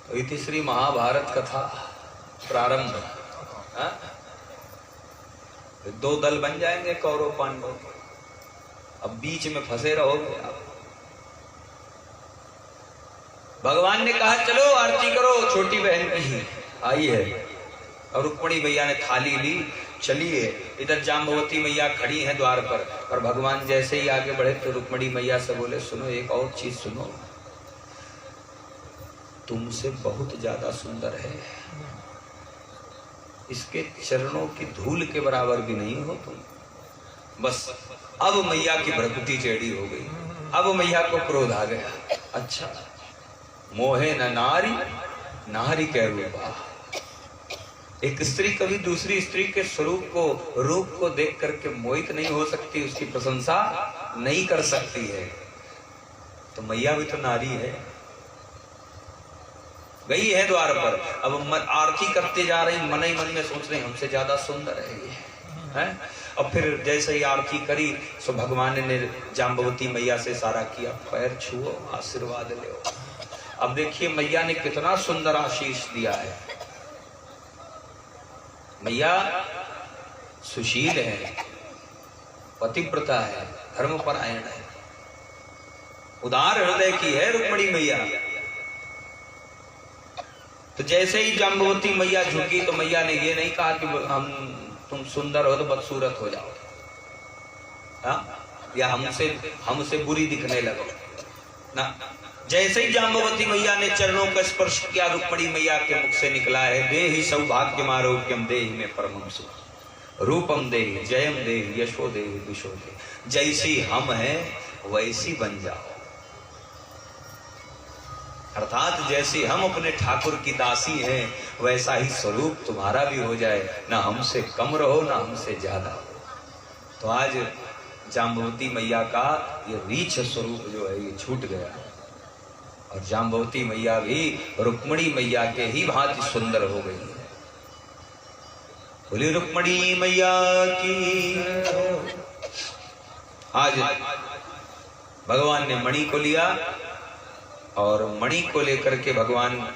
इति श्री महाभारत कथा प्रारंभ। दो दल बन जाएंगे कौरव पांडव, अब बीच में फंसे रहोगे आप। भगवान ने कहा चलो आरती करो, छोटी बहन की आई है। और रुक्मिणी मैया ने थाली ली, चलिए। इधर जाम्बवती मैया खड़ी हैं द्वार पर, और भगवान जैसे ही आगे बढ़े तो रुक्मिणी मैया से बोले सुनो एक और चीज सुनो, तुमसे बहुत ज्यादा सुंदर है, इसके चरणों की धूल के बराबर भी नहीं हो तुम। बस अब मैया की भ्रकुटी टेढ़ी हो गई, अब मैया को क्रोध आ गया। अच्छा, मोहे न नारी नारी कह रूपा। एक स्त्री कभी दूसरी स्त्री के स्वरूप को, रूप को देख करके मोहित नहीं हो सकती, उसकी प्रशंसा नहीं कर सकती है। तो मैया भी तो नारी है। गई है द्वार पर, अब आरती करते जा रही, मन ही मन में सोच रही हमसे ज्यादा सुंदर है ये, है? और फिर जैसे ही आरती करी तो भगवान ने जाम्बवती मैया से इशारा किया, पैर छुओ आशीर्वाद लो। अब देखिए मैया ने कितना सुंदर आशीष दिया है। मैया सुशील है, पतिव्रता है, धर्मपरायण है, उदार हृदय की है रुक्मिणी मैया। तो जैसे ही जाम्बवती मैया झुकी तो मैया ने ये नहीं कहा कि तुम सुंदर हो तो बदसूरत हो जाओ, या हमसे बुरी दिखने लगो ना। जैसे ही जाम्बवती मैया ने चरणों का स्पर्श किया, रुक्मिणी मैया के मुख से निकला है, देहि सौभाग्यमारोग्यम देहि में परमं सुख, रूपम देहि जयम देहि यशो देहि विशो देहि। जैसी हम हैं वैसी बन जाओ, अर्थात जैसे हम अपने ठाकुर की दासी हैं वैसा ही स्वरूप तुम्हारा भी हो जाए, ना हमसे कम रहो ना हमसे ज्यादा हो। तो आज जाम्बवती मैया का ये रीछ स्वरूप जो है ये छूट गया, और जाम्बवती मैया भी रुक्मिणी मैया के ही भांति सुंदर हो गई है। बोली रुक्मिणी मैया की। आज भगवान ने मणि को लिया, और मणि को लेकर के भगवान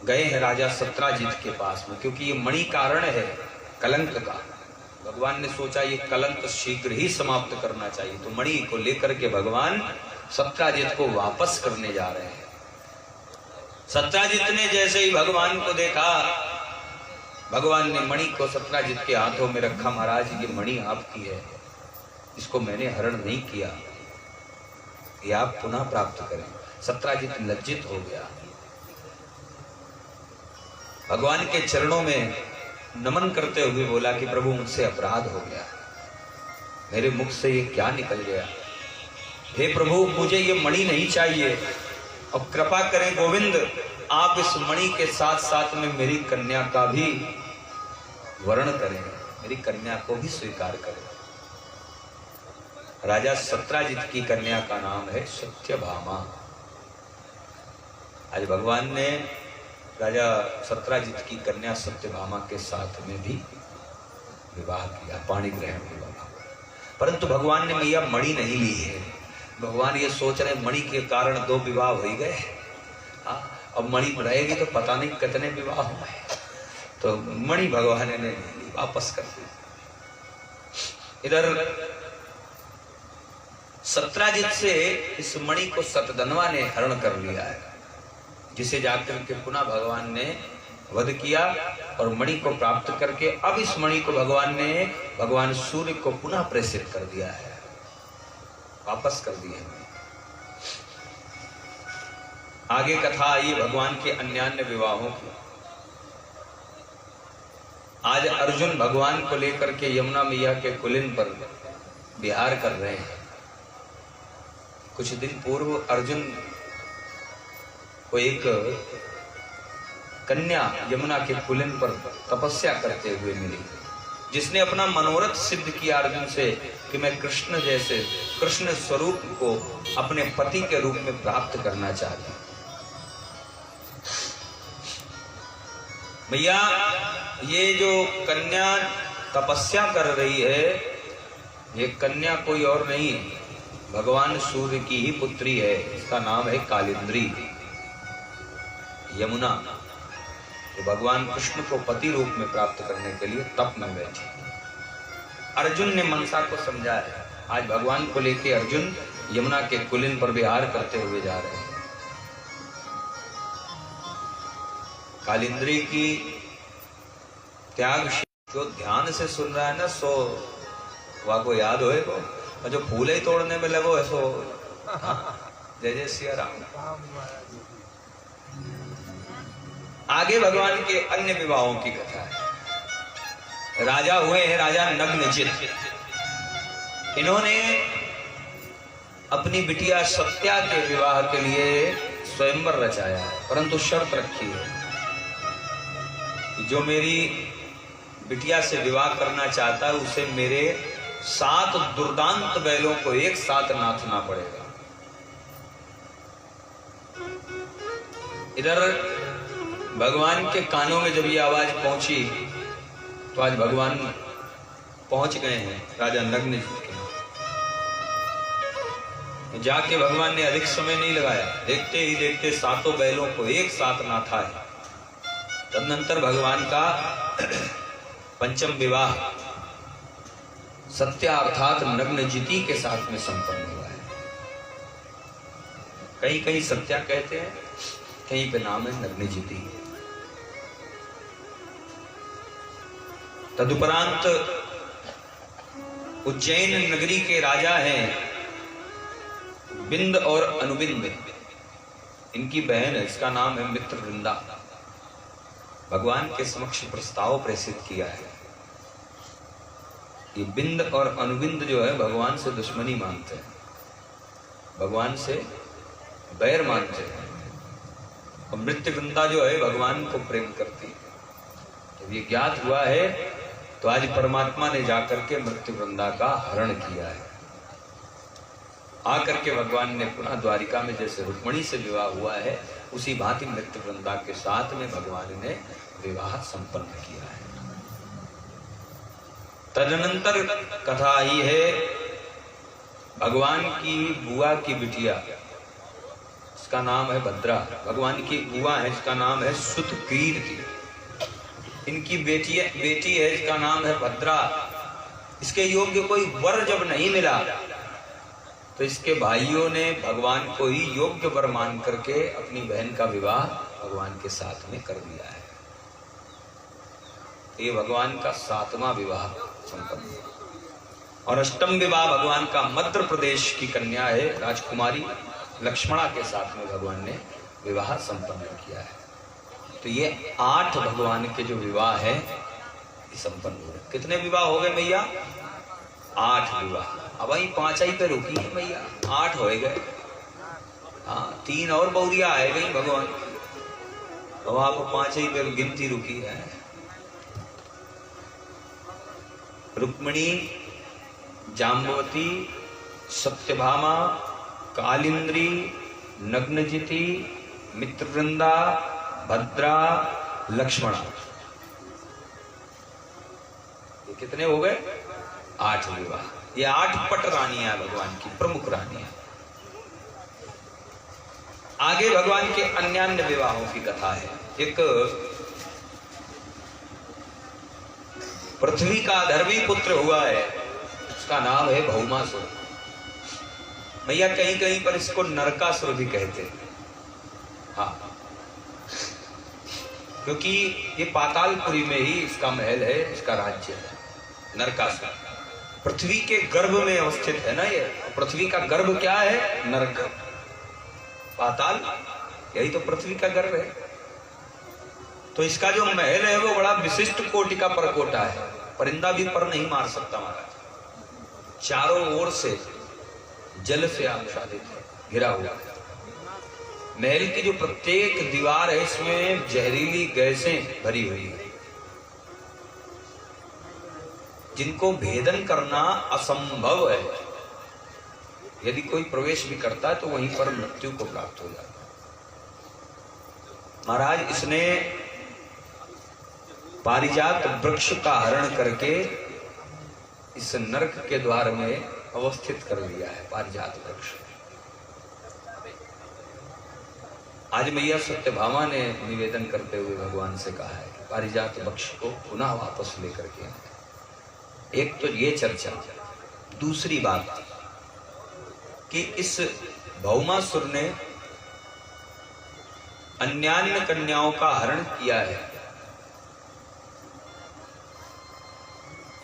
गए हैं राजा सत्राजित के पास में, क्योंकि ये मणि कारण है कलंक का। भगवान ने सोचा ये कलंक शीघ्र ही समाप्त करना चाहिए, तो मणि को लेकर के भगवान सत्राजित को वापस करने जा रहे हैं। सत्राजित ने जैसे ही भगवान को देखा, भगवान ने मणि को सत्राजित के हाथों में रखा। महाराज ये मणि आपकी है, इसको मैंने हरण नहीं किया, ये आप पुनः प्राप्त करें। सत्राजित लज्जित हो गया, भगवान के चरणों में नमन करते हुए बोला कि प्रभु मुझसे अपराध हो गया, मेरे मुख से ये क्या निकल गया। हे प्रभु मुझे ये मणि नहीं चाहिए, अब कृपा करें गोविंद, आप इस मणि के साथ साथ में मेरी कन्या का भी वर्ण करें, मेरी कन्या को भी स्वीकार करें। राजा सत्राजित की कन्या का नाम है सत्यभामा। आज भगवान ने राजा सत्राजित की कन्या सत्यभामा के साथ में भी विवाह किया, पाणी ग्रहण हुआ। परंतु भगवान ने मैया मणि नहीं ली है। भगवान ये सोच रहे मणि के कारण दो विवाह हो गए, अब मणि रहेगी तो पता नहीं कितने विवाह हुए, तो मणि भगवान ने वापस कर दी। इधर सत्राजित से इस मणि को सतधनवा ने हरण कर लिया है, जिसे जाकर के पुनः भगवान ने वध किया, और मणि को प्राप्त करके अब इस मणि को भगवान सूर्य को पुनः प्रेषित कर दिया है, वापस कर दिया। आगे कथा आई भगवान के अन्यान्य विवाहों की। आज अर्जुन भगवान को लेकर के यमुना मैया के कुलीन पर विहार कर रहे हैं। कुछ दिन पूर्व अर्जुन को एक कन्या यमुना के कुलीन पर तपस्या करते हुए मिली, जिसने अपना मनोरथ सिद्ध किया अर्जुन से कि मैं कृष्ण जैसे कृष्ण स्वरूप को अपने पति के रूप में प्राप्त करना चाहती हूं। भैया ये जो कन्या तपस्या कर रही है, ये कन्या कोई और नहीं, भगवान सूर्य की ही पुत्री है, इसका नाम है कालिंद्री। यमुना, तो भगवान कृष्ण को पति रूप में प्राप्त करने के लिए तप में बैठी। अर्जुन ने मनसा को समझाया। आज भगवान को लेके अर्जुन यमुना के कुलीन पर विहार करते हुए जा रहे हैं। कालिंद्री की त्याग जो ध्यान से सुन रहा है ना, सो वह को याद होए को, और जो फूल ही तोड़ने में लगो है सो। जय जय सिया राम। आगे भगवान के अन्य विवाहों की कथा है। राजा हुए हैं राजा नग्नजित। इन्होंने अपनी बिटिया सत्या के विवाह के लिए स्वयंवर रचाया है, परंतु शर्त रखी है कि जो मेरी बिटिया से विवाह करना चाहता है उसे मेरे 7 दुर्दांत बैलों को एक साथ नाचना पड़ेगा। इधर भगवान के कानों में जब ये आवाज पहुंची तो आज भगवान पहुंच गए हैं राजा नग्नजित के। जाके भगवान ने अधिक समय नहीं लगाया, देखते ही देखते 7 बैलों को एक साथ नाथा है। तदनंतर भगवान का पंचम विवाह सत्या अर्थात नग्नजिती के साथ में संपन्न हुआ है। कहीं कहीं सत्या कहते हैं, कहीं पे नाम है नग्नजिती। तदुपरांत उज्जैन नगरी के राजा हैं बिंद और अनुबिंद। इनकी बहन है, इसका नाम है मित्रवृंदा। भगवान के समक्ष प्रस्ताव प्रेषित किया है। ये बिंद और अनुबिंद जो है भगवान से दुश्मनी मानते हैं, भगवान से बैर मानते हैं, और मित्रवृंदा जो है भगवान को प्रेम करती है। जब ये ज्ञात हुआ है तो आज परमात्मा ने जाकर के मित्रवृंदा का हरण किया है। आकर के भगवान ने पुनः द्वारिका में जैसे रुक्मिणी से विवाह हुआ है, उसी भांति मित्रवृंदा के साथ में भगवान ने विवाह संपन्न किया है। तदनंतर कथा आई है भगवान की बुआ की बिटिया, इसका नाम है भद्रा। भगवान की बुआ है, इसका नाम है सुतकीर्ति। इनकी बेटी है, इसका नाम है भद्रा। इसके योग्य कोई वर जब नहीं मिला तो इसके भाइयों ने भगवान को ही योग्य वर मान करके अपनी बहन का विवाह भगवान के साथ में कर दिया है। ये भगवान का 7वां विवाह संपन्न हुआ। और अष्टम विवाह भगवान का मध्य प्रदेश की कन्या है राजकुमारी लक्ष्मणा के साथ में भगवान ने विवाह संपन्न किया है। तो ये 8 भगवान के जो विवाह है ये संपन्न हुए। कितने विवाह हो गए भैया? 8 विवाह। अब वही 5 ही पे रुकी है भैया, 8 हो गए। हाँ, 3 और बहुरिया आए गई भगवान, तो वहां पर 5 ही पे गिनती रुकी है। रुक्मिणी, जाम्बवती, सत्यभामा, कालिंद्री, नग्नजिती, मित्रवृंदा, भद्रा, लक्ष्मणा। ये कितने हो गए? 8 विवाह। ये 8 पट रानियां भगवान की, प्रमुख रानियां। आगे भगवान के अन्यान्य विवाहों की कथा है। एक पृथ्वी का धर्मी पुत्र हुआ है, उसका नाम है भौमासुर। भैया कहीं कहीं पर इसको नरकासुर भी कहते हैं। हाँ, क्योंकि ये पातालपुरी में ही इसका महल है, इसका राज्य है। नरकासुर पृथ्वी के गर्भ में अवस्थित है ना ये। पृथ्वी का गर्भ क्या है? नरक, पाताल, यही तो पृथ्वी का गर्भ है। तो इसका जो महल है वो बड़ा विशिष्ट कोटि का परकोटा है, परिंदा भी पर नहीं मार सकता महाराज। चारों ओर से जल से आच्छादित है, घिरा हुआ है। महल की जो प्रत्येक दीवार है इसमें जहरीली गैसें भरी हुई है, जिनको भेदन करना असंभव है। यदि कोई प्रवेश भी करता है तो वहीं पर मृत्यु को प्राप्त हो जाता है। महाराज इसने पारिजात वृक्ष का हरण करके इस नरक के द्वार में अवस्थित कर दिया है। पारिजात वृक्ष आज मैया सत्यभामा ने निवेदन करते हुए भगवान से कहा है कि पारिजात वृक्ष को पुनः वापस लेकर के आए। एक तो ये चर्चा, दूसरी बात कि इस भौमासुर ने अन्यान्य कन्याओं का हरण किया है।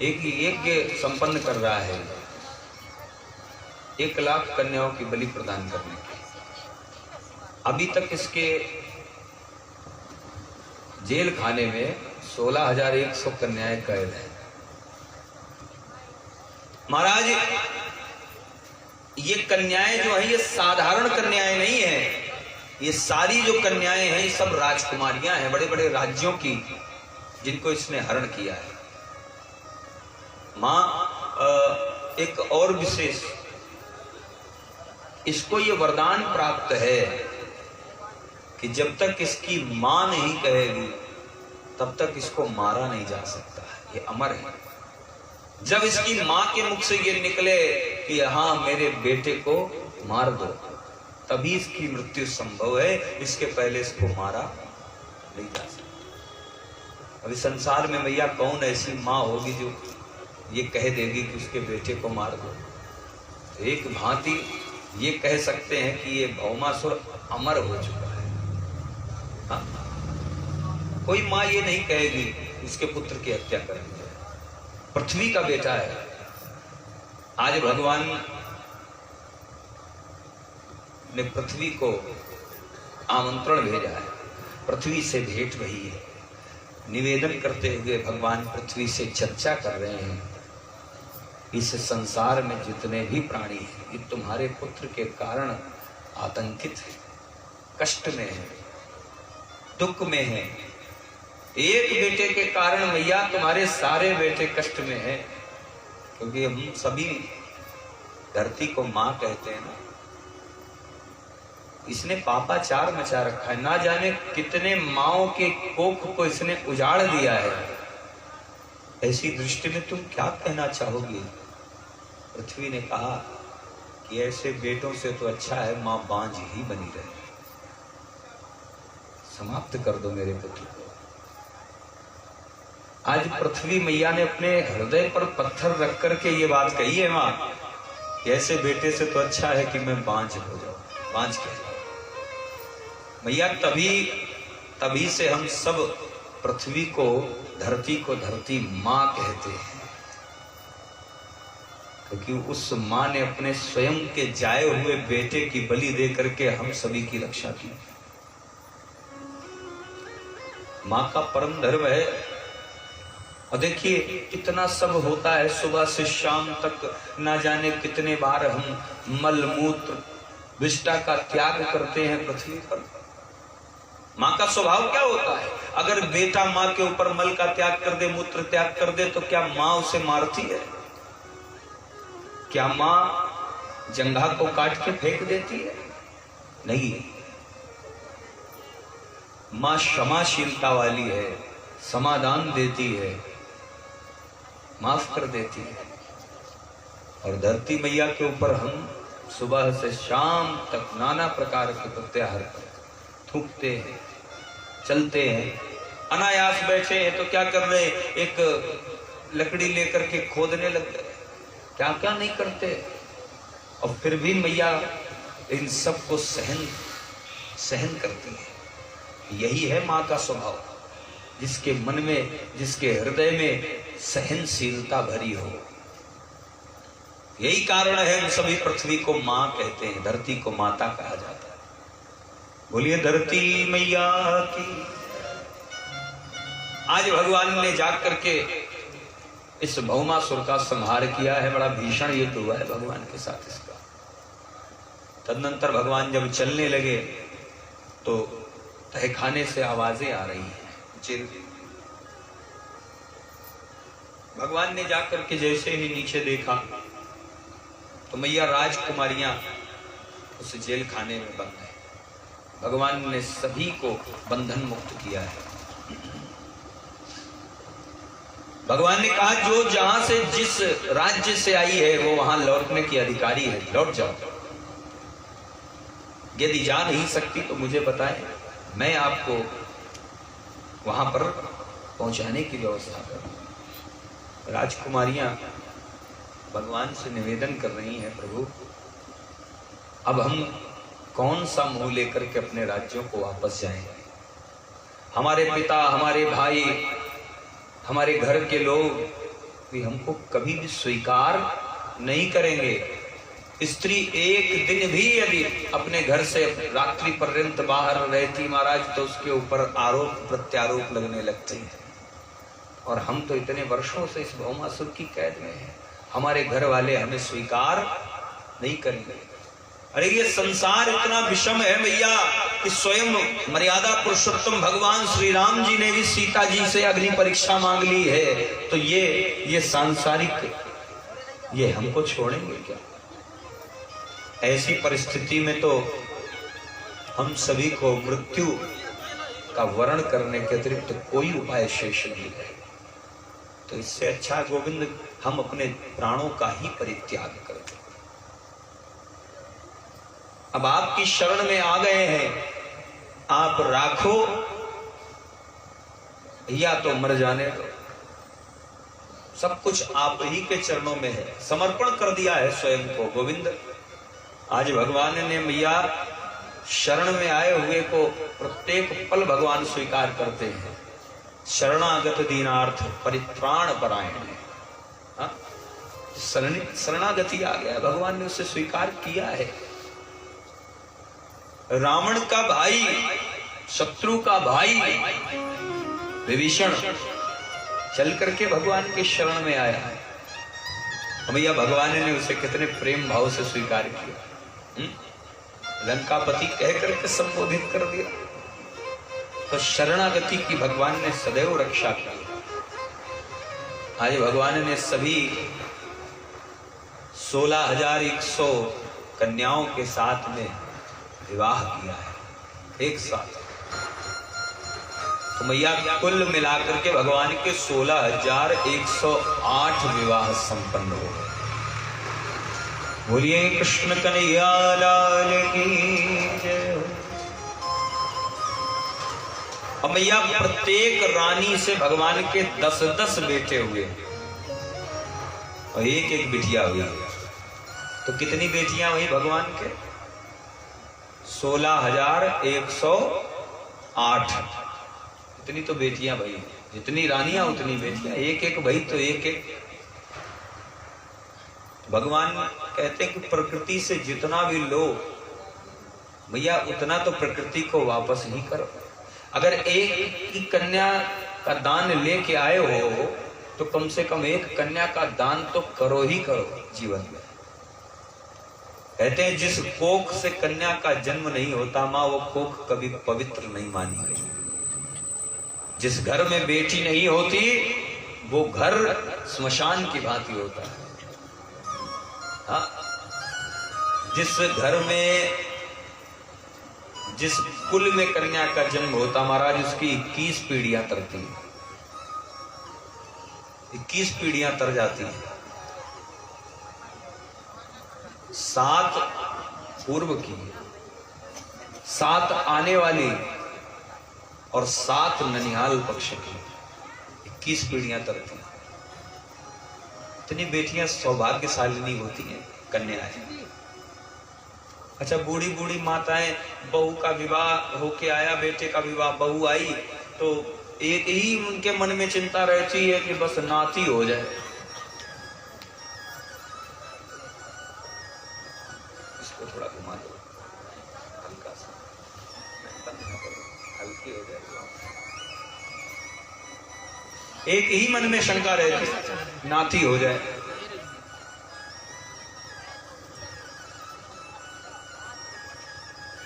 एक यज्ञ संपन्न कर रहा है 1 लाख कन्याओं की बलि प्रदान करने की। अभी तक इसके जेल खाने में 16,100 कन्याएं कैद हैं। महाराज, ये कन्याएं जो हैं ये साधारण कन्याएं नहीं हैं। ये सारी जो कन्याएं हैं ये सब राजकुमारियां हैं, बड़े बड़े राज्यों की, जिनको इसने हरण किया है। मां एक और विशेष, इसको ये वरदान प्राप्त है कि जब तक इसकी मां नहीं कहेगी तब तक इसको मारा नहीं जा सकता। ये अमर है। जब इसकी मां के मुख से ये निकले कि हाँ मेरे बेटे को मार दो, तभी इसकी मृत्यु संभव है। इसके पहले इसको मारा नहीं जा सकता। अभी संसार में मैया कौन ऐसी मां होगी जो ये कह देगी कि उसके बेटे को मार दो। तो एक भांति ये कह सकते हैं कि ये भौमासुर अमर हो चुका है। हाँ? कोई मां ये नहीं कहेगी उसके पुत्र की हत्या करेंगे। पृथ्वी का बेटा है। आज भगवान ने पृथ्वी को आमंत्रण भेजा है, पृथ्वी से भेंट वही है। निवेदन करते हुए भगवान पृथ्वी से चर्चा कर रहे हैं, इस संसार में जितने भी प्राणी हैं ये तुम्हारे पुत्र के कारण आतंकित है, कष्ट में है, दुख में है। एक बेटे के कारण मैया तुम्हारे सारे बेटे कष्ट में हैं, क्योंकि हम सभी धरती को मां कहते हैं ना। इसने पापाचार मचा रखा है, ना जाने कितने माओं के कोख को इसने उजाड़ दिया है। ऐसी दृष्टि में तुम क्या कहना चाहोगी? पृथ्वी ने कहा कि ऐसे बेटों से तो अच्छा है मां बांझ ही बनी रहे। समाप्त कर दो मेरे पुत्र को। आज पृथ्वी मैया ने अपने हृदय पर पत्थर रख करके ये बात कही है मां कि ऐसे बेटे से तो अच्छा है कि मैं बांझ हो जाऊं, बांझ कहलाऊं। मैया तभी से हम सब पृथ्वी को, धरती को धरती मां कहते हैं, क्योंकि उस मां ने अपने स्वयं के जाए हुए बेटे की बलि दे करके हम सभी की रक्षा की। मां का परम धर्म है। और देखिए इतना सब होता है, सुबह से शाम तक ना जाने कितने बार हम मल मूत्र विष्टा का त्याग करते हैं पृथ्वी पर। मां का स्वभाव क्या होता है? अगर बेटा मां के ऊपर मल का त्याग कर दे, मूत्र त्याग कर दे, तो क्या मां उसे मारती है? क्या मां जंघा को काट के फेंक देती है? नहीं। मां क्षमाशीलता वाली है, समाधान देती है, माफ कर देती है। और धरती मैया के ऊपर हम सुबह से शाम तक नाना प्रकार के प्रत्याहार थूकते हैं, चलते हैं। अनायास बैठे हैं तो क्या कर रहे, एक लकड़ी लेकर के खोदने लग गए, क्या क्या नहीं करते। और फिर भी मैया इन सब को सहन करती है। यही है मां का स्वभाव, जिसके मन में, जिसके हृदय में सहनशीलता भरी हो। यही कारण है हम सभी पृथ्वी को मां कहते हैं, धरती को माता कहा जाता है। बोलिए धरती मैया की। आज भगवान ने जाकर के इस भौमासुर का संहार किया है। बड़ा भीषण युद्ध हुआ है भगवान के साथ इसका। तदनंतर भगवान जब चलने लगे तो तहखाने से आवाजें आ रही हैं। भगवान ने जाकर के जैसे ही नीचे देखा तो मैया राजकुमारियां उस जेल खाने में बंद है। भगवान ने सभी को बंधन मुक्त किया है। भगवान ने कहा जो जहां से जिस राज्य से आई है वो वहां लौटने की अधिकारी है, लौट जाओ। यदि जा नहीं सकती तो मुझे बताएं, मैं आपको वहां पर पहुंचाने की व्यवस्था करूं। राजकुमारियां भगवान से निवेदन कर रही हैं, प्रभु अब हम कौन सा मुंह लेकर के अपने राज्यों को वापस जाएं? हमारे पिता, हमारे भाई, हमारे घर के लोग भी हमको कभी भी स्वीकार नहीं करेंगे। स्त्री एक दिन भी यदि अपने घर से रात्रि पर्यंत बाहर रहती महाराज तो उसके ऊपर आरोप प्रत्यारोप लगने लगते हैं। और हम तो इतने वर्षों से इस भौमासुर की कैद में हैं, हमारे घर वाले हमें स्वीकार नहीं करेंगे। अरे ये संसार इतना विषम है भैया कि स्वयं मर्यादा पुरुषोत्तम भगवान श्री राम जी ने भी सीता जी से अग्नि परीक्षा मांग ली है, तो ये सांसारिक ये हमको छोड़ेंगे क्या? ऐसी परिस्थिति में तो हम सभी को मृत्यु का वर्ण करने के अतिरिक्त कोई उपाय शेष नहीं है। तो इससे अच्छा गोविंद हम अपने प्राणों का ही परित्याग करें। अब आपकी शरण में आ गए हैं, आप राखो या तो मर जाने दो। सब कुछ आप ही के चरणों में है, समर्पण कर दिया है स्वयं को गोविंद। आज भगवान ने मैया शरण में आए हुए को प्रत्येक पल भगवान स्वीकार करते हैं। शरणागत दीनार्थ परित्राण परायण, शरणागति आ गया, भगवान ने उसे स्वीकार किया है। रावण का भाई, शत्रु का भाई विभीषण चल करके भगवान के शरण में आया है। भैया भगवान ने उसे कितने प्रेम भाव से स्वीकार किया, लंकापति कह करके संबोधित कर दिया। तो शरणागति की भगवान ने सदैव रक्षा की। आज भगवान ने सभी 16,100 कन्याओं के साथ में विवाह किया है एक साथ। तो मैया कुल मिलाकर के भगवान के 16,108 विवाह संपन्न हो गए। बोलिए कृष्ण कन्हैया लाल की जय हो। अब मैया प्रत्येक रानी से भगवान के 10-10 बेटे हुए और एक एक बिटिया हुई। तो कितनी बेटियां हुई भगवान के? 16,108। इतनी तो बेटियां भाई, जितनी रानियां उतनी बेटियां, एक एक भाई तो एक एक। भगवान कहते हैं कि प्रकृति से जितना भी लो भैया उतना तो प्रकृति को वापस ही करो। अगर एक की कन्या का दान लेके आए हो तो कम से कम एक कन्या का दान तो करो ही करो जीवन में। कहते हैं जिस कोख से कन्या का जन्म नहीं होता माँ, वो कोख कभी पवित्र नहीं मानी गई। जिस घर में बेटी नहीं होती वो घर स्मशान की भांति होता है। हाँ? जिस घर में, जिस कुल में कन्या का जन्म होता महाराज, उसकी 21 पीढ़ियां तरती हैं, 21 पीढ़ियां तर जाती हैं। 7 पूर्व की, 7 आने वाली और 7 ननिहाल पक्ष की, 21 पीढ़ियां तरती हैं। इतनी बेटियां सौभाग्यशालिनी होती हैं कन्याएं। अच्छा बूढ़ी बूढ़ी माताएं, बहू का विवाह होके आया, बेटे का विवाह, बहू आई तो एक ही उनके मन में चिंता रहती है कि बस नाती हो जाए। इसको थोड़ा घुमा दो हल्का सा, हल्की हो जाए। एक ही मन में शंका रहती है नाती हो जाए।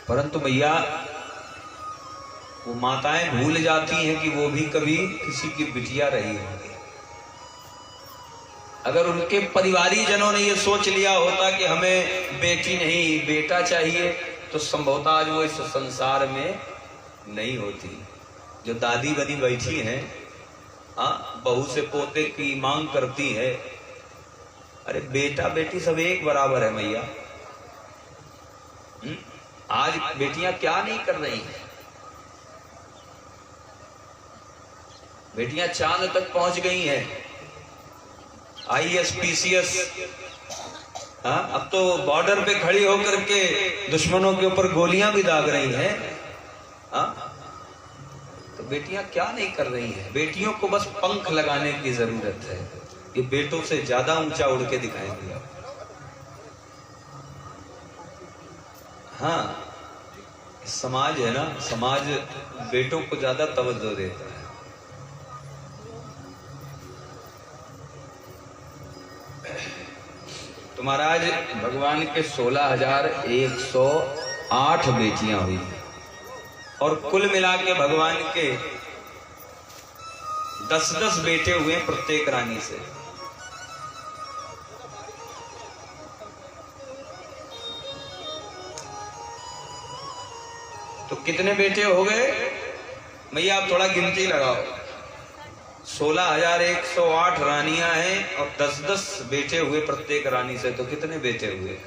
परंतु भैया वो माताएं भूल जाती हैं कि वो भी कभी किसी की बिटिया रही होगी। अगर उनके परिवारी जनों ने ये सोच लिया होता कि हमें बेटी नहीं बेटा चाहिए तो संभवतः आज वो इस संसार में नहीं होती। जो दादी बनी बैठी हैं, बहू से पोते की मांग करती है, अरे बेटा बेटी सब एक बराबर है मैया। आज बेटियां क्या नहीं कर रही हैं। बेटियां चांद तक पहुंच गई हैं, IAS PCS। हाँ, अब तो बॉर्डर पे खड़ी होकर के दुश्मनों के ऊपर गोलियां भी दाग रही हैं। हाँ, तो बेटियां क्या नहीं कर रही हैं। बेटियों को बस पंख लगाने की जरूरत है, ये बेटों से ज्यादा ऊंचा उड़ के दिखाएंगे आप। हाँ, समाज है ना, समाज बेटों को ज्यादा तवज्जो देता है। तो महाराज भगवान के 16,108 बेटियां हुई और कुल मिला के भगवान के 10-10 बेटे हुए प्रत्येक रानी से। तो कितने बेटे हो गए भैया, आप थोड़ा गिनती लगाओ। 16,108 रानियां हैं और 10-10 बेटे हुए प्रत्येक रानी से, तो कितने बेटे हुए?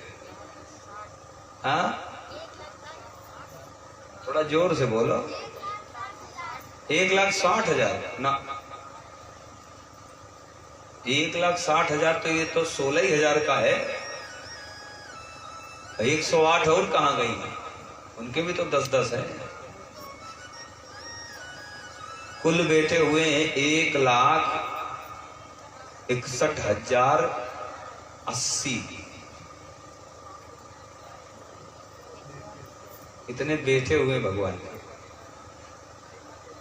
हाँ, थोड़ा जोर से बोलो। 1,60,000 ना, 1,60,000 तो ये तो 16,000 का है। 108 और कहां गई? उनके भी तो 10-10 है। कुल बेटे हुए हैं 1,61,080। इतने बेटे हुए भगवान के।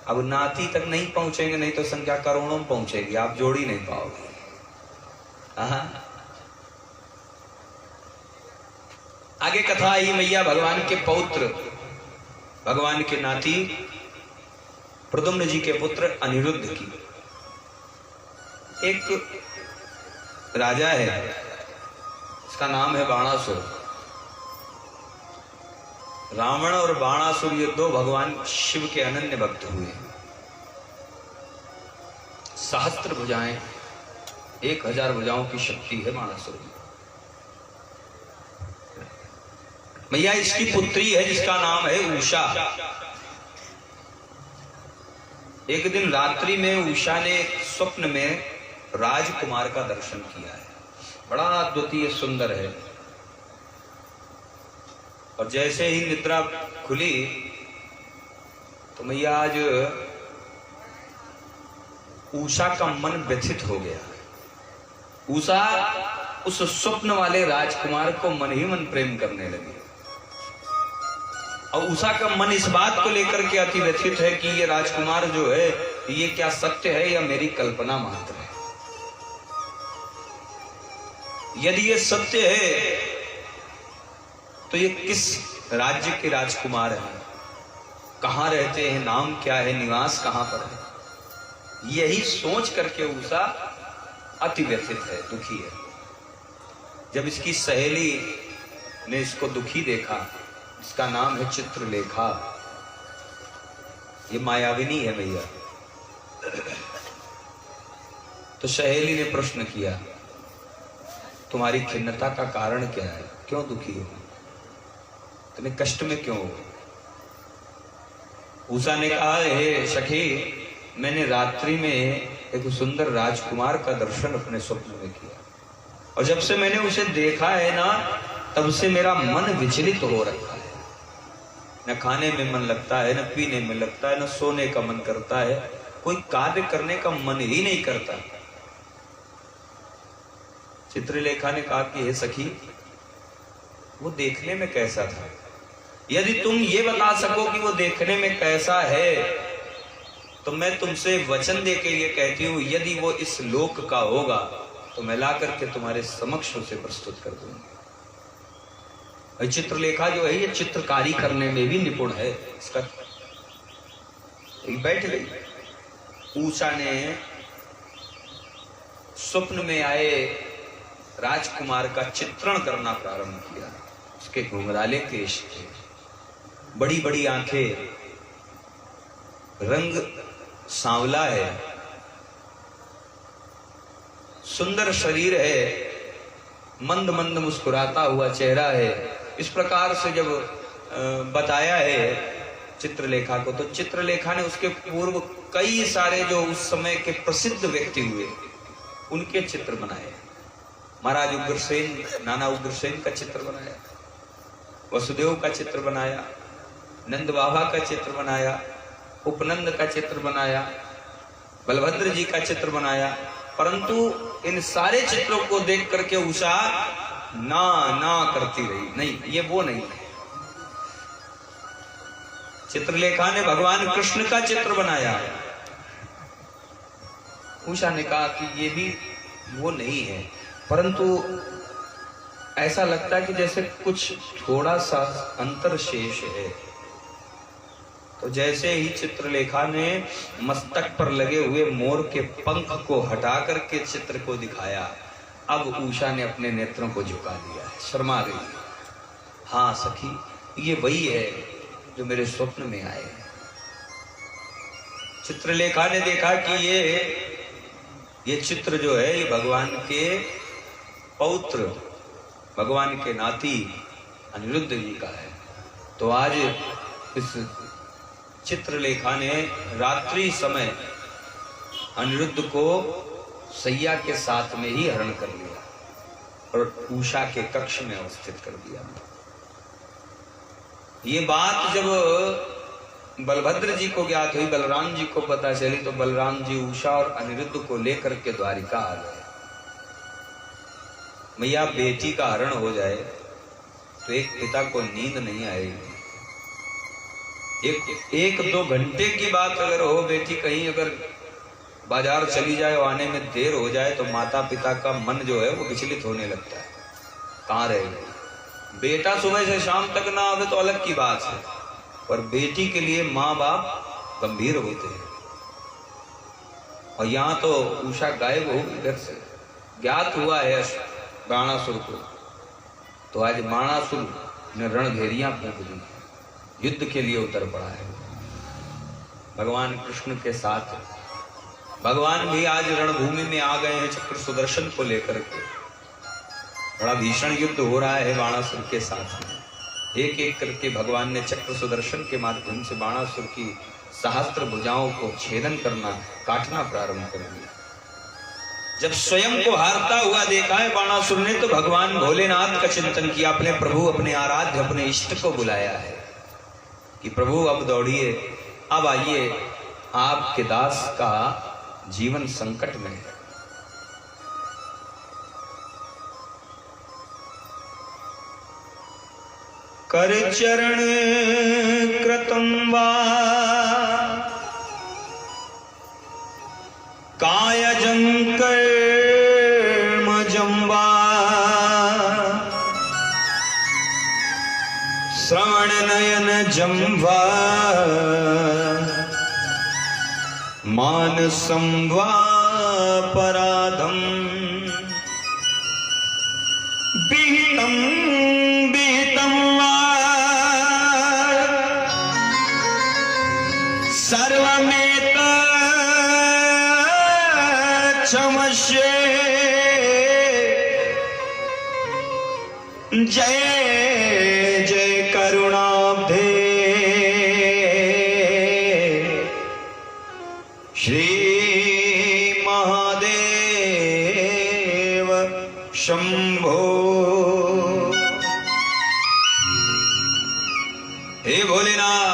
अब नाती तक नहीं पहुंचेंगे, नहीं तो संख्या करोड़ों में पहुंचेगी, आप जोड़ ही नहीं पाओगे। आगे कथा आई मैया भगवान के पौत्र, भगवान के नाती प्रद्युम्न जी के पुत्र अनिरुद्ध की। एक राजा है, इसका नाम है बाणासुर। रावण और बाणासुर ये दो भगवान शिव के अनन्य भक्त हुए। सहस्त्र भुजाएं, 1000 भुजाओं की शक्ति है बाणासुर में। मैया इसकी पुत्री है जिसका नाम है उषा। एक दिन रात्रि में उषा ने स्वप्न में राजकुमार का दर्शन किया है। बड़ा अद्वितीय सुंदर है। और जैसे ही निद्रा खुली तो मैया आज उषा का मन व्यथित हो गया। उषा उस स्वप्न वाले राजकुमार को मन ही मन प्रेम करने लगी। और उषा का मन इस बात को लेकर के अति व्यथित है कि ये राजकुमार जो है ये क्या सत्य है या मेरी कल्पना मात्र है। यदि ये सत्य है तो ये किस राज्य के राजकुमार हैं, कहां रहते हैं, नाम क्या है, निवास कहां पर है। यही सोच करके उषा अति व्यथित है, दुखी है। जब इसकी सहेली ने इसको दुखी देखा, इसका नाम है चित्रलेखा, ये मायाविनी है भैया। तो सहेली ने प्रश्न किया, तुम्हारी खिन्नता का कारण क्या है, क्यों दुखी हो, तुम्हें कष्ट में क्यों हो? उषा ने कहा, हे सखी, मैंने रात्रि में एक सुंदर राजकुमार का दर्शन अपने स्वप्न में किया और जब से मैंने उसे देखा है ना, तब से मेरा मन विचलित हो रखा है। न खाने में मन लगता है, न पीने में लगता है, न सोने का मन करता है, कोई कार्य करने का मन ही नहीं करता। चित्रलेखा ने कहा कि हे सखी, वो देखने में कैसा था? यदि तुम ये बता सको कि वो देखने में कैसा है तो मैं तुमसे वचन दे के ये कहती हूं, यदि वो इस लोक का होगा तो मैं ला करके तुम्हारे समक्ष उसे प्रस्तुत कर दूंगा। चित्रलेखा जो है ये चित्रकारी करने में भी निपुण है। इसका बैठ गई। उषा ने स्वप्न में आए राजकुमार का चित्रण करना प्रारंभ किया। उसके घुंघराले केश थे, बड़ी बड़ी आंखें, रंग सांवला है, सुंदर शरीर है, मंद मंद मुस्कुराता हुआ चेहरा है। इस प्रकार से जब बताया है चित्रलेखा को, तो चित्रलेखा ने उसके पूर्व कई सारे जो उस समय के प्रसिद्ध व्यक्ति हुए उनके चित्र बनाए। महाराज उग्रसेन, नाना उग्रसेन का चित्र बनाया, वसुदेव का चित्र बनाया, नंद बाबा का चित्र बनाया, उपनंद का चित्र बनाया, बलभद्र जी का चित्र बनाया। परंतु इन सारे चित्रों को देख करके उषा ना ना करती रही, नहीं ये वो नहीं है। चित्रलेखा ने भगवान कृष्ण का चित्र बनाया, उषा ने कहा कि ये भी वो नहीं है, परंतु ऐसा लगता है कि जैसे कुछ थोड़ा सा अंतर शेष है। तो जैसे ही चित्रलेखा ने मस्तक पर लगे हुए मोर के पंख को हटा करके चित्र को दिखाया, अब उषा ने अपने नेत्रों को झुका दिया, शर्मा गई। हाँ सखी, ये वही है जो मेरे स्वप्न में आए। चित्रलेखा ने देखा कि ये चित्र जो है ये भगवान के पौत्र, भगवान के नाती अनिरुद्ध जी का है। तो आज इस चित्रलेखा ने रात्रि समय अनिरुद्ध को सैया के साथ में ही हरण कर लिया और उषा के कक्ष में अवस्थित कर दिया। ये बात जब बलभद्र जी को ज्ञात हुई, बलराम जी को पता चली, तो बलराम जी उषा और अनिरुद्ध को लेकर के द्वारिका आ गए। मैया बेटी का हरण हो जाए तो एक पिता को नींद नहीं आएगी। एक दो घंटे की बात अगर हो, बेटी कहीं अगर बाजार चली जाए और आने में देर हो जाए तो माता पिता का मन जो है वो विचलित होने लगता है, कहाँ रहेगी। बेटा सुबह से शाम तक ना आवे तो अलग की बात है, पर बेटी के लिए माँ बाप गंभीर होते हैं। और यहाँ तो उषा गायब हो गई घर से, ज्ञात हुआ है बाणासुर को। तो आज बाणासुर ने रणघेरियां फूंक दी, युद्ध के लिए उतर पड़ा है भगवान कृष्ण के साथ। भगवान भी आज रणभूमि में आ गए हैं चक्र सुदर्शन को लेकर के। बड़ा भीषण युद्ध हो रहा है बाणासुर के साथ में। एक एक करके भगवान ने चक्र सुदर्शन के माध्यम से बाणासुर की सहस्त्र भुजाओं को छेदन करना, काटना प्रारंभ कर दिया। जब स्वयं को हारता हुआ देखा है बाणासुर ने, तो भगवान भोलेनाथ का चिंतन किया, अपने प्रभु, अपने आराध्य, अपने इष्ट को बुलाया है कि प्रभु अब दौड़िए, अब आइए, आपके दास का जीवन संकट में है। कर चरण कृतं वा कायजं कर्मजं वा श्रवणनयनजं वा मानसं वा पराधं विहितं विहितं वा सर्वमेतच्छमस्ये जय जय करुणाब्धे श्री महादेव शंभो। हे भोलेनाथ,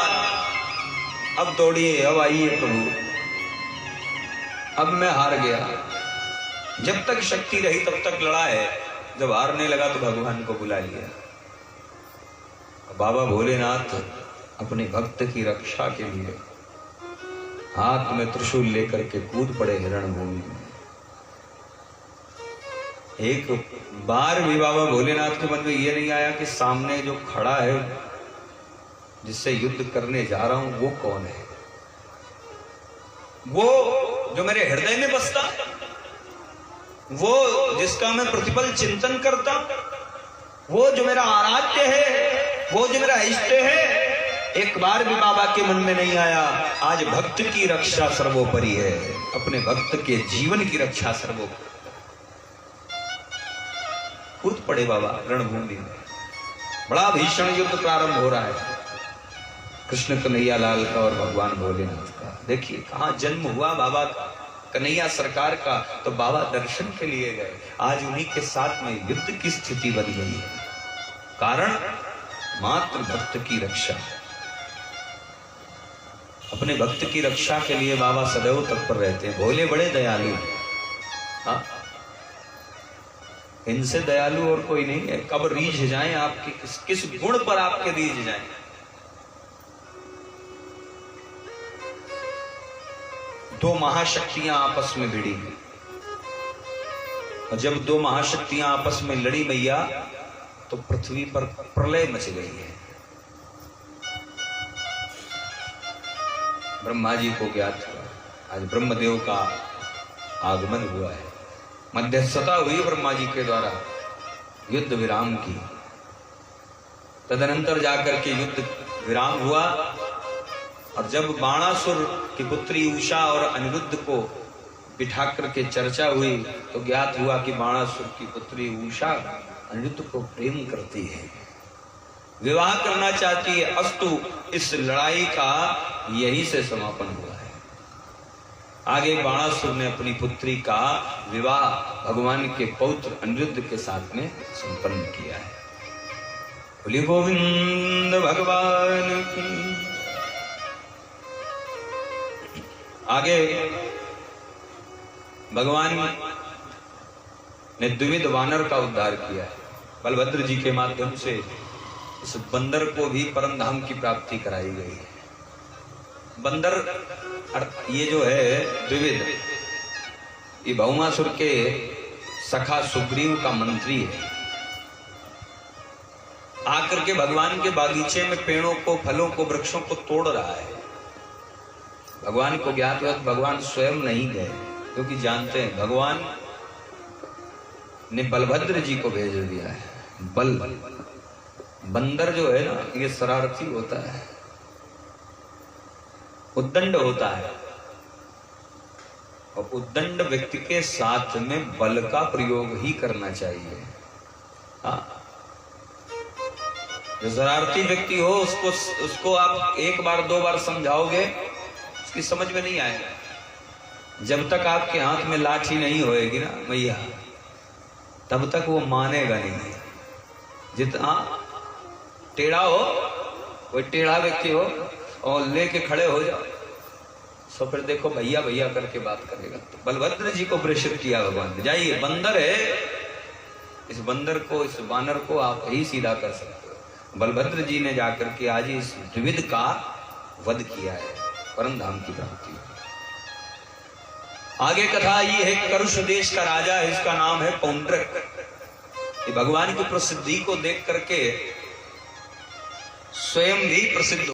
अब दौड़िए, अब आइए प्रभु, अब मैं हार गया। जब तक शक्ति रही तब तक लड़ा है, जब हारने लगा तो भगवान को बुला लिया। बाबा भोलेनाथ अपने भक्त की रक्षा के लिए हाथ में त्रिशूल लेकर के कूद पड़े रणभूमि में। एक बार भी बाबा भोलेनाथ के मन में ये नहीं आया कि सामने जो खड़ा है, जिससे युद्ध करने जा रहा हूं, वो कौन है। वो जो मेरे हृदय में बसता, वो जिसका मैं प्रतिपल चिंतन करता, वो जो मेरा आराध्य है, वो जो मेरा इष्ट है, एक बार भी बाबा के मन में नहीं आया। आज भक्त की रक्षा सर्वोपरि है, अपने भक्त के जीवन की रक्षा सर्वोपरि। कूद पड़े बाबा रणभूमि में। बड़ा भीषण युद्ध प्रारंभ हो रहा है कृष्ण कन्हैया लाल का और भगवान भोलेनाथ का। देखिए कहाँ जन्म हुआ बाबा का, कन्हैया सरकार का, तो बाबा दर्शन के लिए गए। आज उन्हीं के साथ में युद्ध की स्थिति बन गई है। कारण मात्र भक्त की रक्षा। अपने भक्त की रक्षा के लिए बाबा सदैव तत्पर रहते हैं। भोले बड़े दयालु, हाँ, इनसे दयालु और कोई नहीं है। कब रीझ जाएं आपके, किस गुण पर आपके रीझ जाएं। दो महाशक्तियां आपस में भिड़ी, और जब दो महाशक्तियां आपस में लड़ी मैया, तो पृथ्वी पर प्रलय मच गई है। ब्रह्मा जी को ज्ञात हुआ, आज ब्रह्मदेव का आगमन हुआ है। मध्यस्थता हुई ब्रह्मा जी के द्वारा युद्ध विराम की। तदनंतर जाकर के युद्ध विराम हुआ, और जब बाणासुर की पुत्री उषा और अनिरुद्ध को बिठा करके चर्चा हुई, तो ज्ञात हुआ कि बाणासुर की पुत्री उषा अनिरुद्ध को प्रेम करती है, विवाह करना चाहती है। अस्तु इस लड़ाई का यही से समापन हुआ है। आगे बाणासुर ने अपनी पुत्री का विवाह भगवान के पौत्र अनिरुद्ध के साथ में संपन्न किया है। बोलिए गोविंद भगवान की। आगे भगवान ने द्विविध वानर का उद्धार किया है। बलभद्र जी के माध्यम से इस बंदर को भी परम धाम की प्राप्ति कराई गई है। बंदर ये जो है द्विविध, ये भौमासुर के सखा सुग्रीव का मंत्री है। आकर के भगवान के बागीचे में पेड़ों को, फलों को, वृक्षों को तोड़ रहा है। भगवान को ज्ञात हुआ, भगवान स्वयं नहीं गए, क्योंकि जानते हैं भगवान ने बलभद्र जी को भेज दिया है। बंदर जो है ना, ये शरारती होता है, उद्दंड होता है, और उद्दंड व्यक्ति के साथ में बल का प्रयोग ही करना चाहिए। हाँ, जो शरारती व्यक्ति हो उसको आप एक बार दो बार समझाओगे, उसकी समझ में नहीं आएगा। जब तक आपके हाथ में लाठी नहीं होएगी ना मैया, तब तक वो मानेगा नहीं। जितना टेढ़ा हो, कोई टेढ़ा व्यक्ति हो और लेके खड़े हो जाओ, तो फिर देखो भैया भैया करके बात करेगा। तो बलभद्र जी को प्रेषित किया भगवान ने, जाइए बंदर है, इस बंदर को, इस वानर को आप ही सीधा कर सकते हो। बलभद्र जी ने जाकर के आज इस द्विविध का वध किया है, परम धाम की प्राप्ति। आगे कथा ये है, करुष देश का राजा है, इसका नाम है पौंड्रक। ये भगवान की प्रसिद्धि को देख करके स्वयं भी प्रसिद्ध